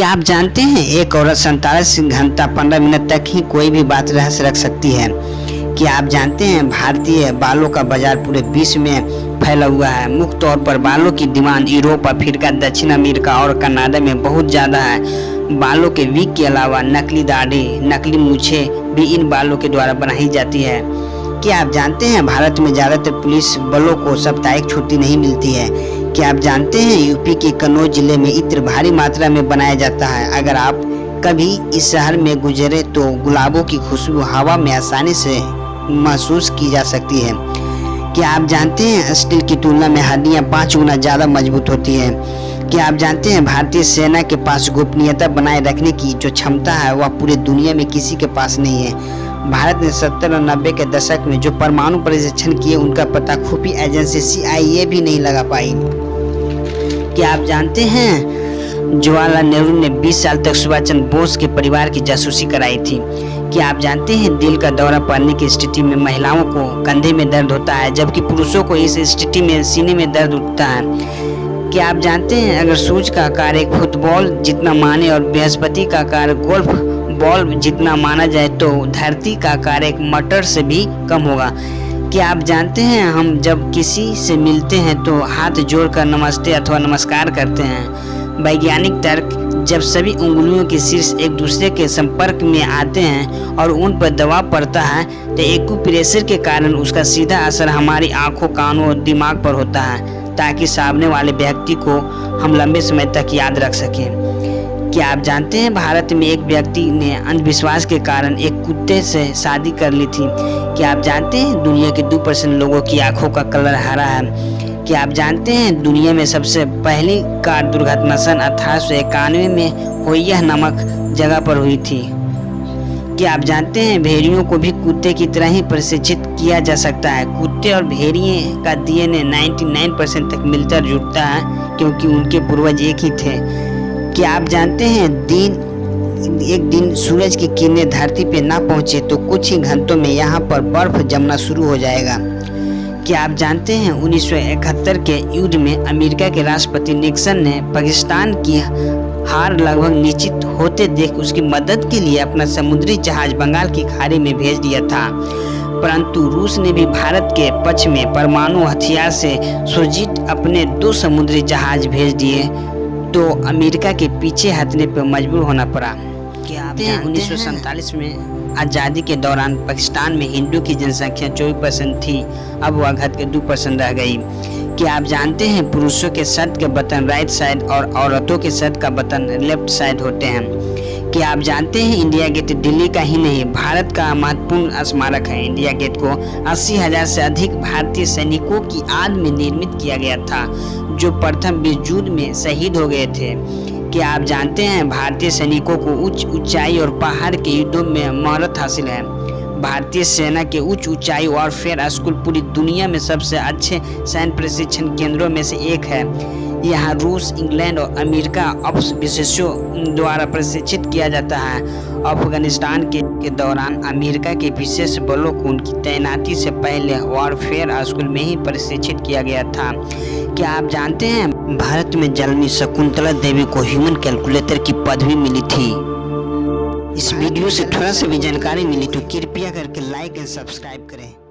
क्या आप जानते हैं एक औरत 47 घंटा 15 मिनट तक ही कोई भी बात रहस्य रख सकती है। क्या आप जानते हैं भारतीय बालों का बाजार पूरे विश्व में फैला हुआ है। मुख्य तौर पर बालों की डिमांड यूरोप, अफ्रीका, दक्षिण अमेरिका और कनाडा में बहुत ज़्यादा है। बालों के विग के अलावा नकली दाढ़ी, नकली मूछें भी इन बालों के द्वारा बनाई जाती है। क्या आप जानते हैं भारत में ज़्यादातर पुलिस बलों को साप्ताहिक छुट्टी नहीं मिलती है। क्या आप जानते हैं यूपी के कन्नौज जिले में इत्र भारी मात्रा में बनाया जाता है। अगर आप कभी इस शहर में गुजरे तो गुलाबों की खुशबू हवा में आसानी से महसूस की जा सकती है। क्या आप जानते हैं स्टील की तुलना में हड्डियां 5 गुना ज़्यादा मजबूत होती है। क्या आप जानते हैं भारतीय सेना के पास गोपनीयता बनाए रखने की जो क्षमता है वह पूरे दुनिया में किसी के पास नहीं है। भारत ने 70 और 90 के दशक में जो परमाणु परीक्षण किए उनका पता खुफिया एजेंसी CIA भी नहीं लगा पाई। क्या आप जानते हैं जवाहरलाल नेहरू ने 20 साल तक सुभाष चंद्र बोस के परिवार की जासूसी कराई थी। क्या आप जानते हैं दिल का दौरा पड़ने की स्थिति में महिलाओं को कंधे में दर्द होता है जबकि पुरुषों को इस स्थिति में सीने में दर्द उठता है। क्या आप जानते हैं अगर सूरज का आकार एक फुटबॉल जितना माने और बृहस्पति का आकार गोल्फ बॉल जितना माना जाए तो धरती का आकार एक मटर से भी कम होगा। क्या आप जानते हैं हम जब किसी से मिलते हैं तो हाथ जोड़कर नमस्ते अथवा नमस्कार करते हैं। वैज्ञानिक तर्क जब सभी उंगलियों के शीर्ष एक दूसरे के संपर्क में आते हैं और उन पर दबाव पड़ता है तो एक्यूप्रेशर के कारण उसका सीधा असर हमारी आंखों, कानों और दिमाग पर होता है ताकि सामने वाले व्यक्ति को हम लंबे समय तक याद रख सकें। क्या आप जानते हैं भारत में एक व्यक्ति ने अंधविश्वास के कारण एक कुत्ते से शादी कर ली थी। क्या आप जानते हैं दुनिया के 2% लोगों की आंखों का कलर हरा है। क्या आप जानते हैं दुनिया में सबसे पहली कार दुर्घटना सन 1891 में होइया नामक जगह पर हुई थी। क्या आप जानते हैं भेड़ियों को भी कुत्ते की तरह ही प्रशिक्षित किया जा सकता है। कुत्ते और भेड़िए का DNA 99% तक मिलता जुलता है क्योंकि उनके पूर्वज एक ही थे। क्या आप जानते हैं एक दिन सूरज की किरणें धरती पे ना पहुंचे तो कुछ ही घंटों में यहाँ पर बर्फ जमना शुरू हो जाएगा। क्या आप जानते हैं 1971 के युद्ध में अमेरिका के राष्ट्रपति निक्सन ने पाकिस्तान की हार लगभग निश्चित होते देख उसकी मदद के लिए अपना समुद्री जहाज बंगाल की खाड़ी में भेज दिया था। परंतु रूस ने भी भारत के पक्ष में परमाणु हथियार से सुसज्जित अपने 2 समुद्री जहाज भेज दिए तो अमेरिका के पीछे हटने पर मजबूर होना पड़ा। क्या आप 1947 में आज़ादी के दौरान पाकिस्तान में हिंदू की जनसंख्या 24% थी, अब वह घट के 2% रह गई। क्या आप जानते हैं पुरुषों के शर्ट के बटन राइट साइड और औरतों के शर्ट का बटन लेफ्ट साइड होते हैं। क्या आप जानते हैं इंडिया गेट दिल्ली का ही नहीं भारत का महत्वपूर्ण स्मारक है। इंडिया गेट को 80,000 से अधिक भारतीय सैनिकों की याद में निर्मित किया गया था जो प्रथम विश्व युद्ध में शहीद हो गए थे। क्या आप जानते हैं भारतीय सैनिकों को उच्च ऊंचाई और पहाड़ के युद्धों में महारत हासिल है। भारतीय सेना के उच्च ऊंचाई वॉरफेयर स्कूल पूरी दुनिया में सबसे अच्छे सैन्य प्रशिक्षण केंद्रों में से एक है। यहाँ रूस, इंग्लैंड और अमेरिका विशेषज्ञों द्वारा प्रशिक्षित किया जाता है। अफगानिस्तान के दौरान अमेरिका के विशेष बलों को उनकी तैनाती से पहले वॉरफेयर स्कूल में ही प्रशिक्षित किया गया था। क्या आप जानते हैं भारत में जन्मी शकुंतला देवी को ह्यूमन कैलकुलेटर की पदवी मिली थी। इस वीडियो से थोड़ा सा भी जानकारी मिली तो कृपया करके लाइक एंड सब्सक्राइब करें।